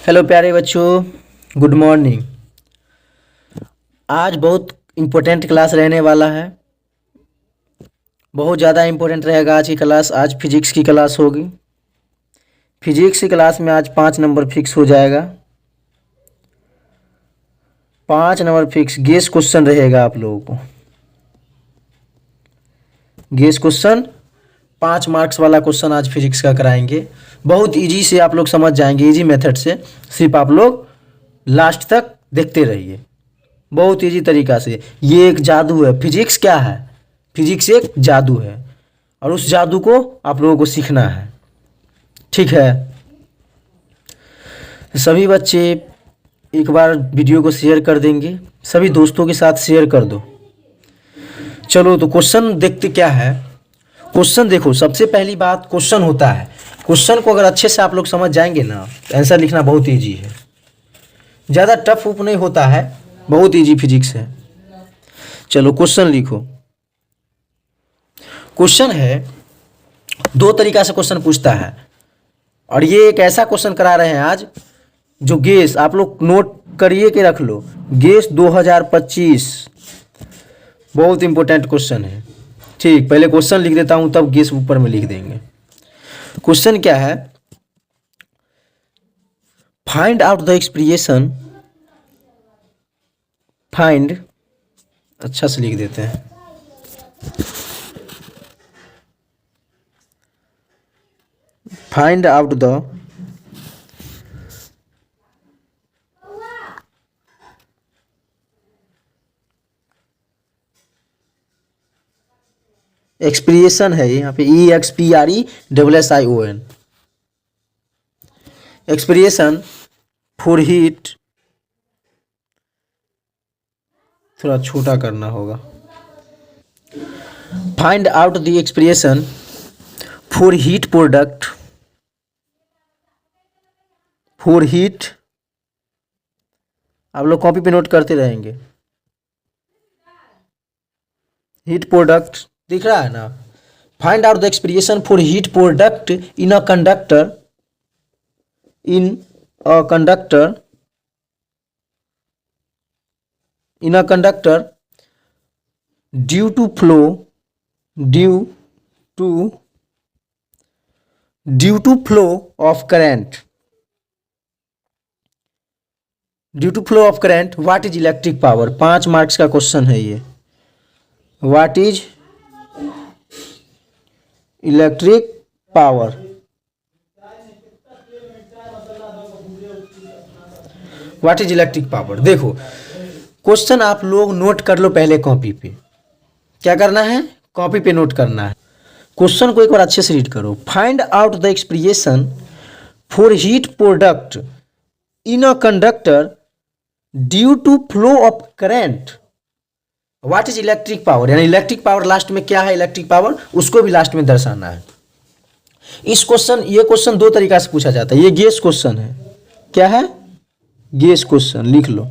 Hello प्यारे बच्चों, good morning. आज बहुत इम्पोर्टेंट क्लास रहने वाला है। बहुत ज़्यादा इम्पोर्टेंट रहेगा आज की क्लास। आज फिजिक्स की क्लास होगी। फिजिक्स की क्लास में आज 5 नंबर फिक्स हो जाएगा। 5 नंबर फिक्स गेस क्वेश्चन रहेगा आप लोगों को। गेस क्वेश्चन 5 मार्क्स वाला क्वेश्चन आज फिजिक्स का कराएंगे। बहुत इजी से आप लोग समझ जाएंगे, इजी मेथड से। सिर्फ आप लोग लास्ट तक देखते रहिए, बहुत इजी तरीका से। ये एक जादू है। फिजिक्स क्या है? फिजिक्स एक जादू है और उस जादू को आप लोगों को सीखना है। ठीक है, सभी बच्चे एक बार वीडियो को शेयर कर देंगे, सभी दोस्तों के साथ शेयर कर दो। चलो तो क्वेश्चन देखते क्या है। क्वेश्चन देखो, सबसे पहली बात क्वेश्चन होता है। क्वेश्चन को अगर अच्छे से आप लोग समझ जाएंगे ना तो आंसर लिखना बहुत ईजी है। ज़्यादा टफ उप नहीं होता है, बहुत इजी फिजिक्स है। चलो क्वेश्चन लिखो। क्वेश्चन है, दो तरीका से क्वेश्चन पूछता है और ये एक ऐसा क्वेश्चन करा रहे हैं आज जो गेस आप लोग नोट करिए के रख लो। गेस 2025 बहुत इंपॉर्टेंट क्वेश्चन है। ठीक, पहले क्वेश्चन लिख देता हूं तब गेस ऊपर में लिख देंगे। क्वेश्चन क्या है? Find out the expression. Find, अच्छा से लिख देते हैं। फाइंड आउट द एक्सप्रेशन है यहाँ पे EXPRESSION। एक्सप्रेशन फॉर हीट, थोड़ा छोटा करना होगा। Find out the expression for heat product. For heat, आप लोग कॉपी पे नोट करते रहेंगे। हीट प्रोडक्ट दिख रहा है ना? Find out the expression for heat product in a conductor. In a conductor, in a conductor due to flow, due to flow of current. Due to flow of current, what is electric power. 5 marks का question है ये। What is electric power. What is electric power. देखो question आप लोग note कर लो पहले copy पे। क्या करना है? कॉपी पे नोट करना है। क्वेश्चन को एक बार अच्छे से रीड करो। Find out the expression for heat product in a conductor due to flow of current, what is electric power. यानी इलेक्ट्रिक पावर लास्ट में क्या है, इलेक्ट्रिक पावर उसको भी लास्ट में दर्शाना है। इस क्वेश्चन, ये क्वेश्चन दो तरीका से पूछा जाता है। ये गेस क्वेश्चन है। क्या है? Guess question. लिख लो।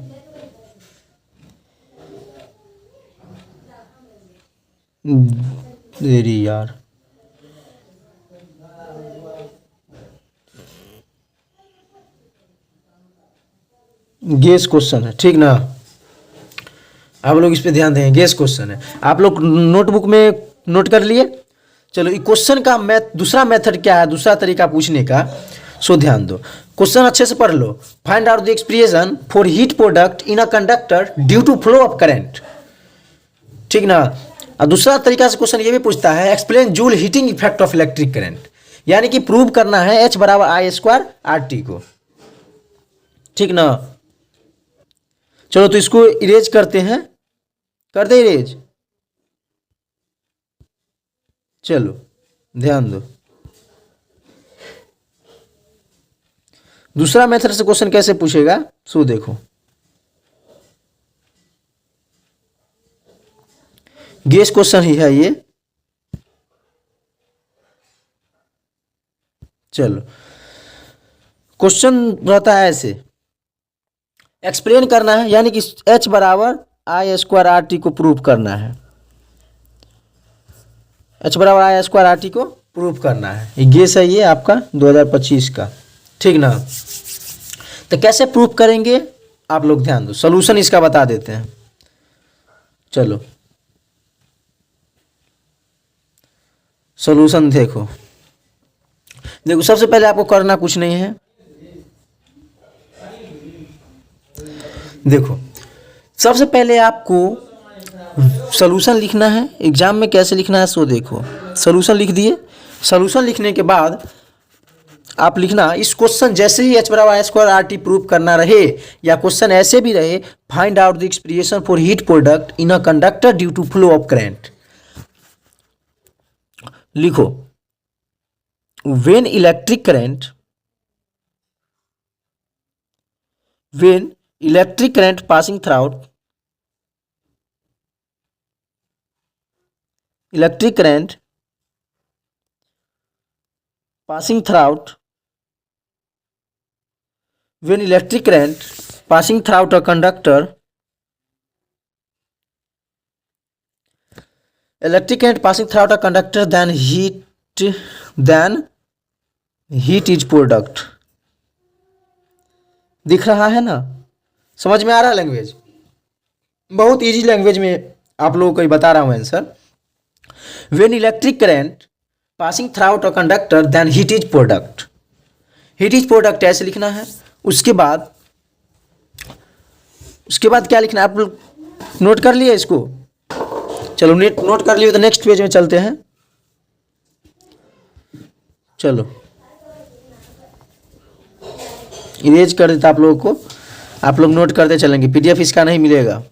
देरी यार, गेस क्वेश्चन है, ठीक ना? आप लोग इस पे ध्यान दें, गेस क्वेश्चन है। आप लोग नोटबुक में नोट कर लिए। चलो, इस क्वेश्चन का दूसरा मेथड क्या है, दूसरा तरीका पूछने का, सो ध्यान दो। क्वेश्चन अच्छे से पढ़ लो। Find out the expression for heat product in a conductor due to flow of current, ठीक ना? और दूसरा तरीका से क्वेश्चन ये भी पूछता है, explain joule heating effect of electric current. यानी कि प्रूव करना है H बराबर I² RT को, ठीक ना? चलो तो इसको इरेज करते हैं। कर दे इरेज। चलो ध्यान दो। दूसरा मेथड से क्वेश्चन कैसे पूछेगा सो देखो। गेस क्वेश्चन ही है ये। चलो, क्वेश्चन रहता है ऐसे, एक्सप्लेन करना है, यानी कि H बराबर I² RT को प्रूव करना है। H बराबर I² RT को प्रूव करना है। ये गेस है ये आपका 2025 का, ठीक ना? तो कैसे प्रूफ करेंगे आप लोग ध्यान दो, सोल्यूशन इसका बता देते हैं। चलो सोल्यूशन देखो, देखो सबसे पहले आपको करना कुछ नहीं है। देखो सबसे पहले आपको सोल्यूशन लिखना है। एग्जाम में कैसे लिखना है सो देखो, सोल्यूशन लिख दिए। सोल्यूशन लिखने के बाद आप लिखना, इस क्वेश्चन जैसे ही h बराबर स्क्वायर आर टी प्रूव करना रहे, या क्वेश्चन ऐसे भी रहे, find out the expression for heat product in a conductor due to flow of current. लिखो, when electric current passing through electric current passing through when electric current passing through a conductor, electric current passing through a conductor, then heat is product। दिख रहा है ना, समझ में आ रहा है language? बहुत इजी लैंग्वेज में आप लोगों को बता रहा हूं answer. When electric current passing through out a conductor then heat is product. Heat is product ऐसे लिखना है। उसके बाद क्या लिखना है, आप लोग नोट कर लिए इसको? चलो नोट कर लिए तो नेक्स्ट पेज में चलते हैं। चलो इरेज कर देता आप लोगों को, आप लोग नोट करते चलेंगे। पीडीएफ इसका नहीं मिलेगा,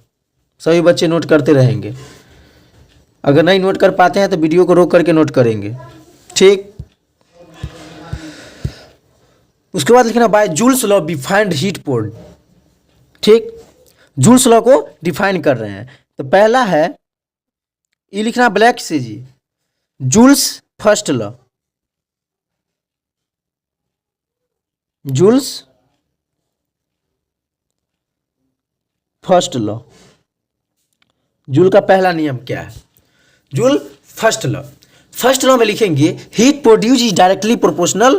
सभी बच्चे नोट करते रहेंगे। अगर नहीं नोट कर पाते हैं तो वीडियो को रोक करके नोट करेंगे, ठीक? उसके बाद लिखना by Joule's law defined heat port. ठीक, जूल्स लॉ को डिफाइन कर रहे हैं। तो पहला है, ये लिखना ब्लैक से जी, Joule's first law. Joule's first law, Joule का पहला नियम क्या है? Joule first law. First law में लिखेंगे heat produce is directly proportional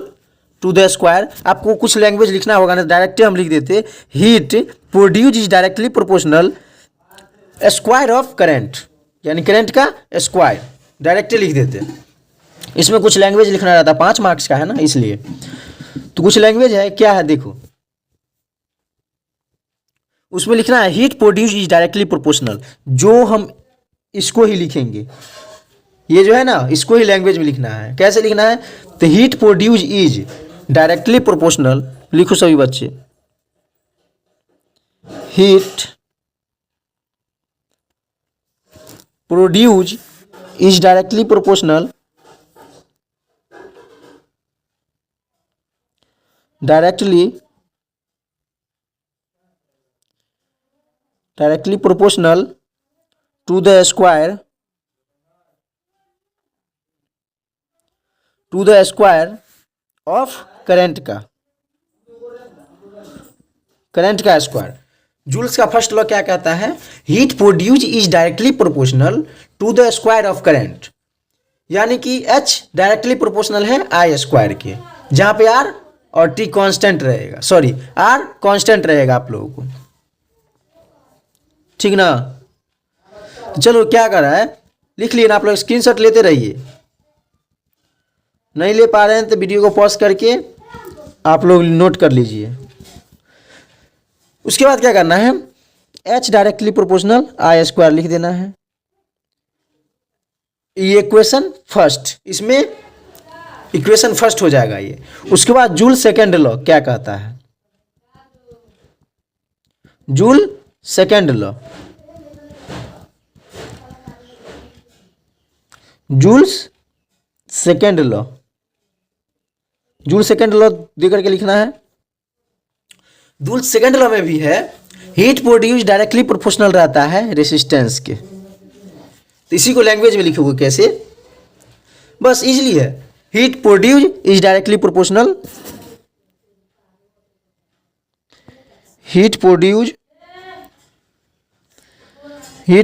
to the square. आपको कुछ लैंग्वेज लिखना होगा ना, डायरेक्टली हम लिख देते heat produce is directly proportional square of current, यानी करंट का स्क्वायर डायरेक्टली लिख देते। इसमें कुछ लैंग्वेज लिखना रहता है, 5 मार्क्स का है ना, इसलिए तो कुछ लैंग्वेज है। क्या है देखो, उसमें लिखना है heat produce is directly proportional. जो हम इसको ही लिखेंगे, ये जो है ना, इसको ही लैंग्वेज में लिखना है। कैसे लिखना है? तो heat produce is directly proportional, लिखो सभी बच्चे, heat produce is directly proportional, directly proportional to the square of current का स्क्वायर। जूल्स का फर्स्ट लॉ क्या कहता है? Heat produce is directly proportional to the square of current, यानी कि H डायरेक्टली प्रोपोर्शनल है I स्क्वायर के, जहां पे R और T कांस्टेंट रहेगा, सॉरी R कांस्टेंट रहेगा आप लोगों को, ठीक ना? तो चलो क्या कर रहा है, लिख लिए ना आप लोग, स्क्रीनशॉट लेते रहिए। नहीं ले पा रहे हैं तो वीडियो को पॉज करके आप लोग नोट कर लीजिए। उसके बाद क्या करना है, H directly proportional I square लिख देना है। ये इक्वेशन फर्स्ट, इसमें इक्वेशन फर्स्ट हो जाएगा ये। उसके बाद जूल सेकेंड लॉ क्या कहता है? Joule second law, Joule's second law, Joule second law दे करके लिखना है। जूल सेकेंड लॉ में भी है हीट प्रोड्यूस डायरेक्टली प्रोपोर्शनल रहता है रेसिस्टेंस के। तो इसी को लैंग्वेज में लिखोगे कैसे? बस इजीली है, heat produce is directly proportional, heat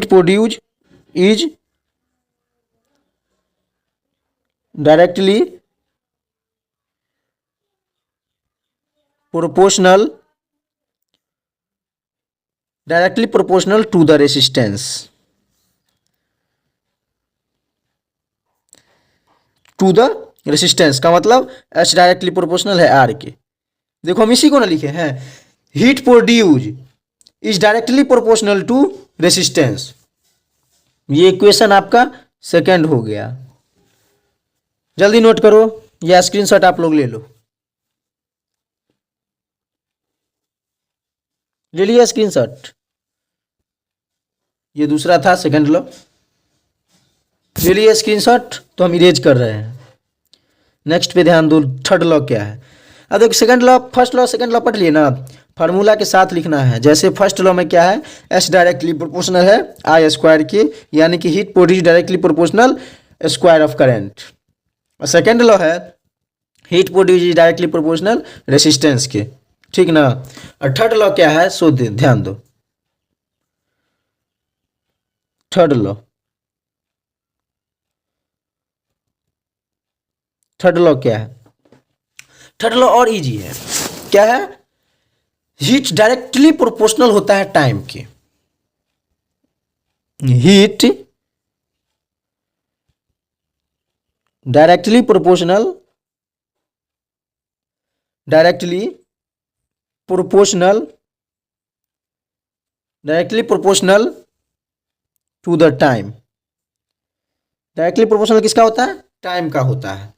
produce is directly proportional directly proportional to the resistance, to the resistance का मतलब एच डायरेक्टली प्रोपोर्शनल है आर के। देखो हम इसी को ना लिखे हैं, heat produce is directly proportional to resistance. ये इक्वेशन आपका सेकंड हो गया। जल्दी नोट करो या स्क्रीनशॉट आप लोग ले लो, ले लिया स्क्रीनशॉट। ये दूसरा था सेकंड लॉ, ले लिया स्क्रीनशॉट। तो हम इरेज कर रहे हैं। नेक्स्ट पे ध्यान दो, थर्ड लॉ क्या है। अब देखो second law, first law second law पढ़ लिए ना, फार्मूला के साथ लिखना है। जैसे फर्स्ट लॉ में क्या है, एच डायरेक्टली प्रोपोर्शनल है आई स्क्वायर के, यानी कि heat produce directly proportional square of current. और सेकंड लॉ है heat produce directly proportional resistance के, ठीक ना। और थर्ड लॉ क्या है, सो ध्यान दो। थर्ड लॉ, थर्ड लॉ क्या है, थर्ड लॉ और इजी है। क्या है, हीट डायरेक्टली प्रोपोर्शनल होता है टाइम के। Heat directly proportional, directly proportional, directly proportional to the time. Directly proportional किसका होता है, टाइम का होता है।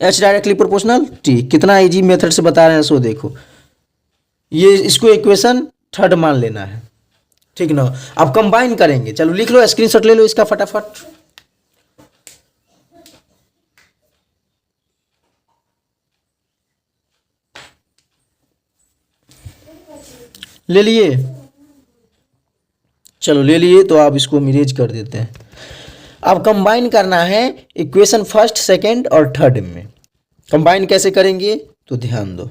एच डायरेक्टली प्रोपोर्शनल टी, कितना इजी मेथड से बता रहे हैं, सो देखो। ये इसको इक्वेशन थर्ड मान लेना है, ठीक ना। अब कंबाइन करेंगे, चलो लिख लो, स्क्रीनशॉट ले लो इसका फटाफट। ले लिए, चलो ले लिए, तो आप इसको इरेज कर देते हैं। अब कंबाइन करना है इक्वेशन फर्स्ट सेकंड और थर्ड में। कंबाइन कैसे करेंगे तो ध्यान दो,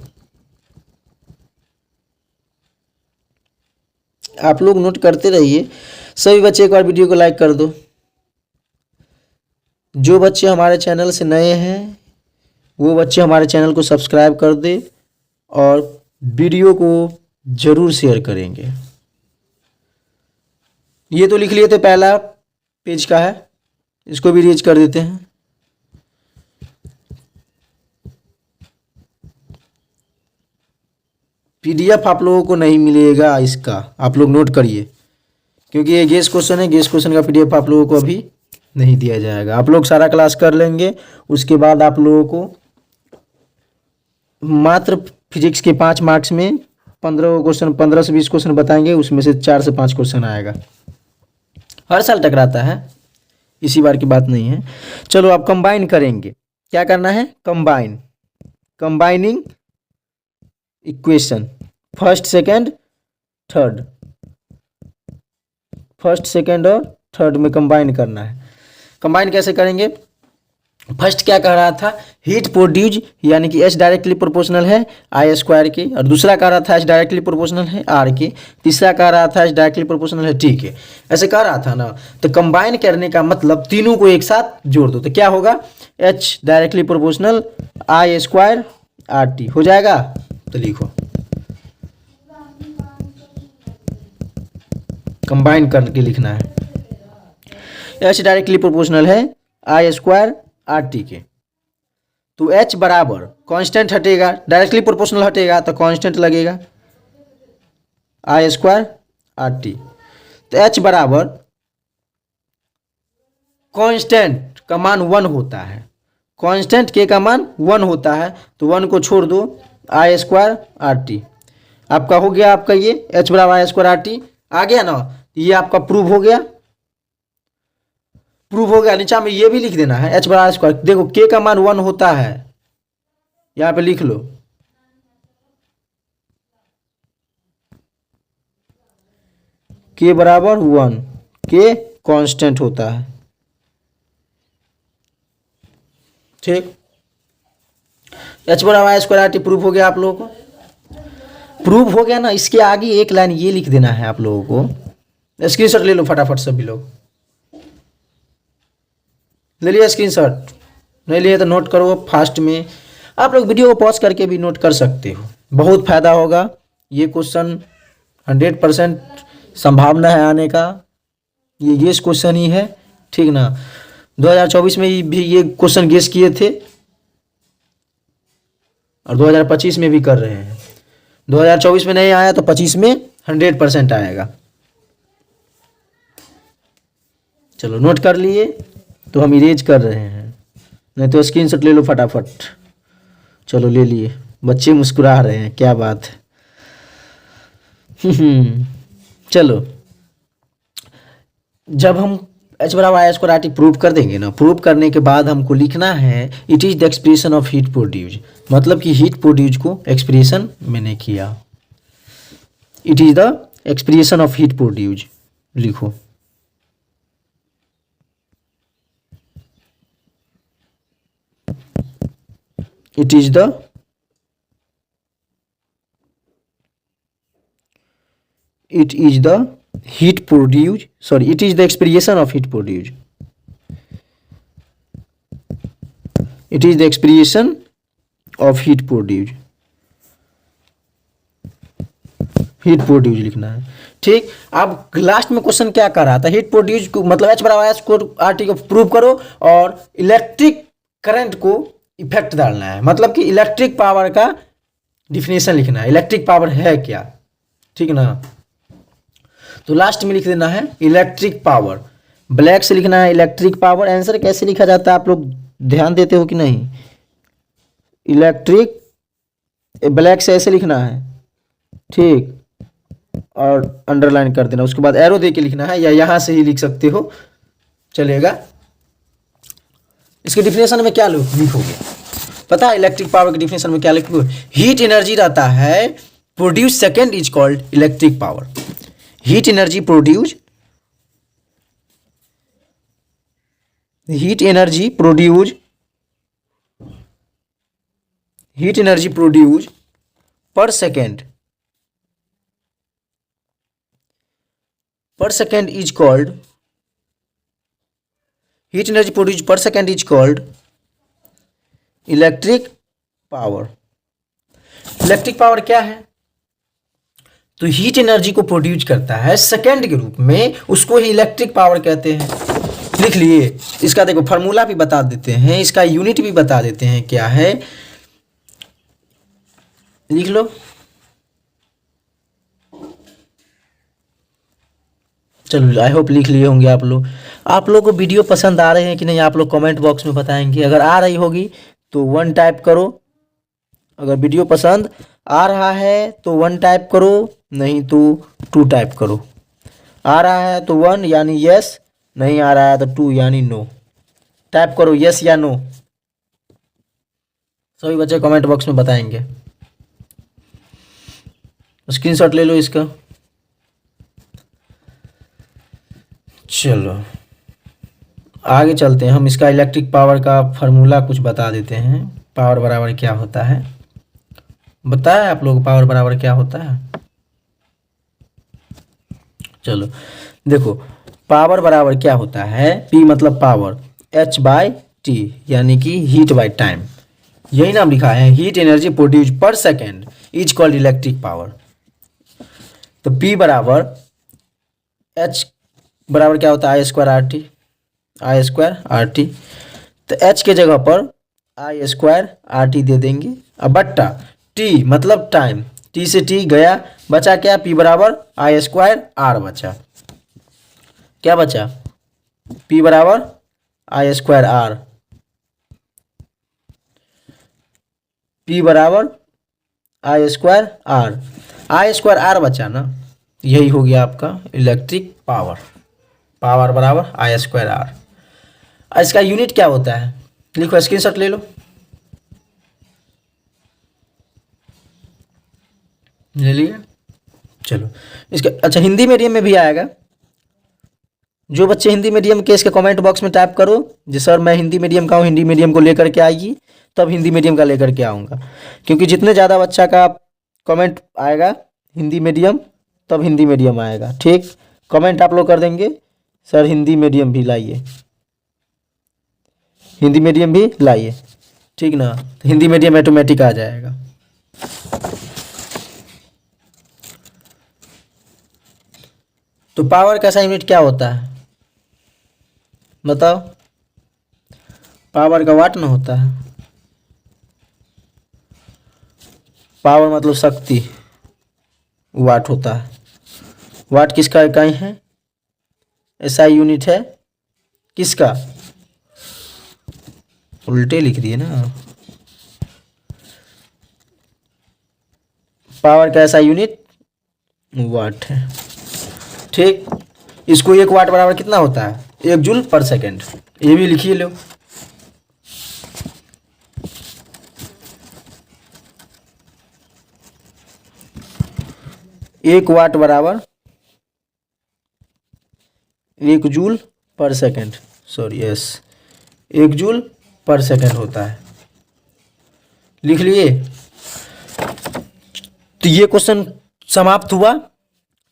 आप लोग नोट करते रहिए। सभी बच्चे एक बार वीडियो को लाइक कर दो। जो बच्चे हमारे चैनल से नए हैं वो बच्चे हमारे चैनल को सब्सक्राइब कर दे और वीडियो को जरूर शेयर करेंगे। ये तो लिख लिए थे, पहला पेज का है, इसको भी रीच कर देते हैं। पीडीएफ आप लोगों को नहीं मिलेगा इसका, आप लोग नोट करिए, क्योंकि ये गेस क्वेश्चन है। गेस क्वेश्चन का पीडीएफ आप लोगों को अभी नहीं दिया जाएगा। आप लोग सारा क्लास कर लेंगे, उसके बाद आप लोगों को मात्र फिजिक्स के 5 मार्क्स में 15 क्वेश्चन, 15 से 20 क्वेश्चन बताएंगे, उसमें से 4 से 5 क्वेश्चन आएगा। हर साल टकराता है, इसी बार की बात नहीं है। चलो आप कंबाइन करेंगे, क्या करना है, combine, combining equation first second third, first second और थर्ड में कंबाइन करना है। कंबाइन कैसे करेंगे, फर्स्ट क्या कह रहा था, हीट प्रोड्यूस यानी कि एच डायरेक्टली प्रोपोर्शनल है आई स्क्वायर के, और दूसरा कह रहा था एच डायरेक्टली प्रोपोर्शनल है आर के, तीसरा कह रहा था एच डायरेक्टली प्रोपोर्शनल है टी के। ऐसे कह रहा था ना, तो कंबाइन करने का मतलब तीनों को एक साथ जोड़ दो, तो क्या होगा, एच डायरेक्टली प्रोपोर्शनल आई स्क्वायर आर टी हो जाएगा। तो लिखो, कंबाइन करके लिखना है, एच डायरेक्टली प्रोपोर्शनल है आई स्क्वायर आर टी के। तो एच बराबर कांस्टेंट हटेगा, डायरेक्टली प्रोपोर्शनल हटेगा तो कांस्टेंट लगेगा आई स्क्वायर आर टी। तो एच बराबर कांस्टेंट का मान 1 होता है, कांस्टेंट के का मान 1 होता है, तो 1 को छोड़ दो, आई स्क्वायर आर टी आपका हो गया। आपका ये एच बराबर आई स्क्वायर आर टी आ गया ना, ये आपका प्रूव हो गया, प्रूव हो गया। नीचा में ये भी लिख देना है एच बराबर स्क्वायर, देखो के का मान 1 होता है, यहां पे लिख लो, के बराबर 1, के कांस्टेंट होता है, ठीक। एच बराबर आई स्क्वायर आर टी प्रूव हो गया, आप लोगों को प्रूव हो गया ना। इसके आगे एक लाइन ये लिख देना है आप लोगों को, स्क्रीनशॉट ले लो फटाफट सभी लोग, ले लिया स्क्रीनशॉट, नहीं लिया तो नोट करो फास्ट में। आप लोग वीडियो को पॉज करके भी नोट कर सकते हो, बहुत फायदा होगा। ये क्वेश्चन 100% संभावना है आने का, ये गेस क्वेश्चन ही है, ठीक ना। 2024 में भी ये क्वेश्चन गेस किए थे और 2025 में भी कर रहे हैं। 2024 में नहीं आया तो 25 में 100% आएगा। चलो नोट कर लिए तो हम इरेज कर रहे हैं, नहीं तो स्क्रीनशॉट ले लो फटाफट। चलो ले लिए, बच्चे मुस्कुरा रहे हैं, क्या बात है। चलो जब हम h बराबर आई स्क्वायर आर टी प्रूव कर देंगे ना, प्रूव करने के बाद हमको लिखना है it is the expression of heat produce, मतलब कि हीट प्रोड्यूस को एक्सप्रेशन मैंने किया। It is the expression of heat produce लिखो। It is the heat produced, sorry, it is the expression of heat produced. It is the expression of heat produced. Heat produce लिखना है, ठीक। अब last में question क्या कर रहा था, हीट प्रोड्यूस को मतलब h बराबर आई स्क्वायर आर टी को प्रूव करो और इलेक्ट्रिक करंट को इफेक्ट डालना है, मतलब कि इलेक्ट्रिक पावर का डिफिनेशन लिखना है, इलेक्ट्रिक पावर है क्या, ठीक ना। तो लास्ट में लिख देना है इलेक्ट्रिक पावर, ब्लैक से लिखना है इलेक्ट्रिक पावर। आंसर कैसे लिखा जाता है आप लोग ध्यान देते हो कि नहीं, इलेक्ट्रिक ब्लैक से ऐसे लिखना है, ठीक, और अंडरलाइन कर देना, उसके बाद एरो दे के लिखना है या यहाँ से ही लिख सकते हो, चलेगा। इसके डिफिनेशन में क्या लिखोगे पता है, इलेक्ट्रिक पावर के डिफिनेशन में क्या लिखोगे, हीट एनर्जी रहता है produce second is called electric power. Heat energy produce per second is called, heat energy produce per second is called electric power. Electric power क्या है, तो हीट एनर्जी को प्रोड्यूस करता है सेकेंड के रूप में, उसको ही इलेक्ट्रिक पावर कहते हैं। लिख लिए, इसका देखो फार्मूला भी बता देते हैं, इसका यूनिट भी बता देते हैं क्या है, लिख लो। चलो आई होप लिख लिए होंगे आप लोग। आप लोग को वीडियो पसंद आ रहे हैं कि नहीं, आप लोग कमेंट बॉक्स में बताएंगे। अगर आ रही होगी तो 1 टाइप करो, अगर वीडियो पसंद आ रहा है तो 1 टाइप करो, नहीं तो 2 टाइप करो। आ रहा है तो 1 यानी यस, नहीं आ रहा है तो 2 यानी नो। टाइप करो यस या नो, सभी बच्चे कमेंट बॉक्स में बताएंगे। स्क्रीनशॉट ले लो इसका। चलो आगे चलते हैं, हम इसका इलेक्ट्रिक पावर का फार्मूला कुछ बता देते हैं। पावर बराबर क्या होता है, बताया आप लोग पावर बराबर क्या होता है। चलो देखो, पावर बराबर क्या होता है, P मतलब पावर, H बाई टी यानी कि हीट बाई टाइम, यही नाम लिखा है। Heat energy produce per second is called electric power. तो P बराबर H बराबर क्या होता है, आई स्क्वायर आर टी। तो H के जगह पर आई स्क्वायर आर टी दे देंगे, अब बट्टा T मतलब टाइम, T से T गया, बचा क्या, P बराबर आई स्क्वायर आर बचा। क्या बचा, P बराबर आई स्क्वायर आर, P बराबर आई स्क्वायर आर बचा ना, यही हो गया आपका इलेक्ट्रिक पावर। पावर बराबर आई स्क्वायर आर। इसका यूनिट क्या होता है, लिखो, स्क्रीनशॉट ले लो। ले लिया, चलो इसका अच्छा हिंदी मीडियम में भी आएगा। जो बच्चे हिंदी मीडियम के इसके कमेंट बॉक्स में टाइप करो जी सर मैं हिंदी मीडियम का हूँ, हिंदी मीडियम को लेकर के आइए, तब हिंदी मीडियम का लेकर के आऊँगा। क्योंकि जितने ज़्यादा बच्चा का कमेंट आएगा हिंदी मीडियम, तब हिंदी मीडियम आएगा, ठीक। कमेंट आप लोग कर देंगे सर हिंदी मीडियम भी लाइए, हिंदी मीडियम भी लाइए, ठीक ना, तो हिंदी मीडियम ऑटोमेटिक आ जाएगा। तो पावर का SI यूनिट क्या होता है बताओ? पावर का वाट ना होता है। पावर मतलब शक्ति, वाट होता है। वाट किसका इकाई है? SI यूनिट है किसका? उल्टे लिख दिए ना। पावर का SI यूनिट वाट है। ठीक, इसको 1 वाट बराबर कितना होता है? 1 जूल पर सेकेंड। ये भी लिखिए लो। एक वाट बराबर 1 जूल पर सेकेंड, सॉरी यस 1 जूल पर सेकेंड होता है। लिख लिए? तो ये क्वेश्चन समाप्त हुआ।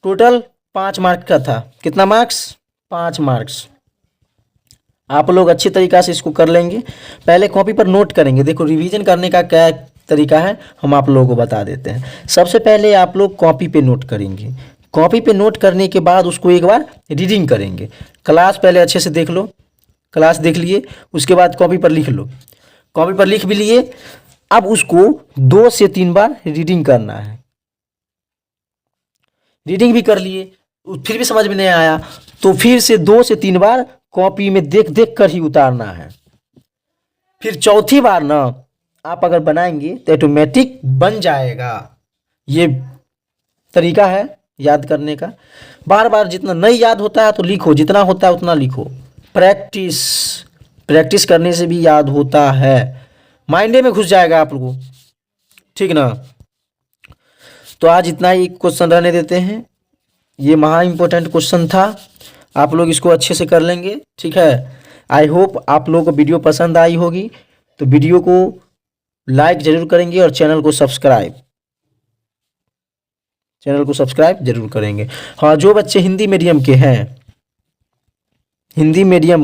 टोटल 5 मार्क का था। कितना मार्क्स? 5 मार्क्स। आप लोग अच्छी तरीक़ा से इसको कर लेंगे। पहले कॉपी पर नोट करेंगे। देखो रिवीजन करने का क्या तरीका है हम आप लोगों को बता देते हैं। सबसे पहले आप लोग कॉपी पे नोट करेंगे। कॉपी पे नोट करने के बाद उसको एक बार रीडिंग करेंगे। क्लास पहले अच्छे से देख लो। क्लास देख लिए, उसके बाद कॉपी पर लिख लो। कॉपी पर लिख भी लिए, अब उसको 2 से 3 बार रीडिंग करना है। रीडिंग भी कर लिए, फिर भी समझ में नहीं आया तो फिर से 2 से 3 बार कॉपी में देख देख कर ही उतारना है। फिर चौथी बार ना आप अगर बनाएंगे तो ऑटोमेटिक बन जाएगा। ये तरीका है याद करने का। बार बार जितना नहीं याद होता है तो लिखो, जितना होता है उतना लिखो। प्रैक्टिस प्रैक्टिस करने से भी याद होता है, माइंड में घुस जाएगा आप लोगों। ठीक ना? तो आज इतना ही क्वेश्चन रहने देते हैं। ये महा इम्पोर्टेंट क्वेश्चन था, आप लोग इसको अच्छे से कर लेंगे। ठीक है, आई होप आप लोगों को वीडियो पसंद आई होगी। तो वीडियो को लाइक जरूर करेंगे और चैनल को सब्सक्राइब जरूर करेंगे। हाँ, जो बच्चे हिंदी मीडियम के हैं, हिंदी मीडियम,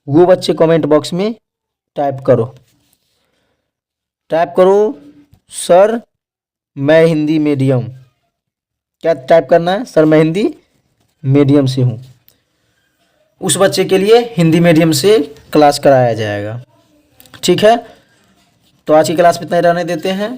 वो बच्चे कमेंट बॉक्स में टाइप करो सर मैं हिंदी मीडियम। क्या टाइप करना है? सर मैं हिंदी मीडियम से हूँ। उस बच्चे के लिए हिंदी मीडियम से क्लास कराया जाएगा। ठीक है, तो आज की क्लास में इतना ही रहने देते हैं।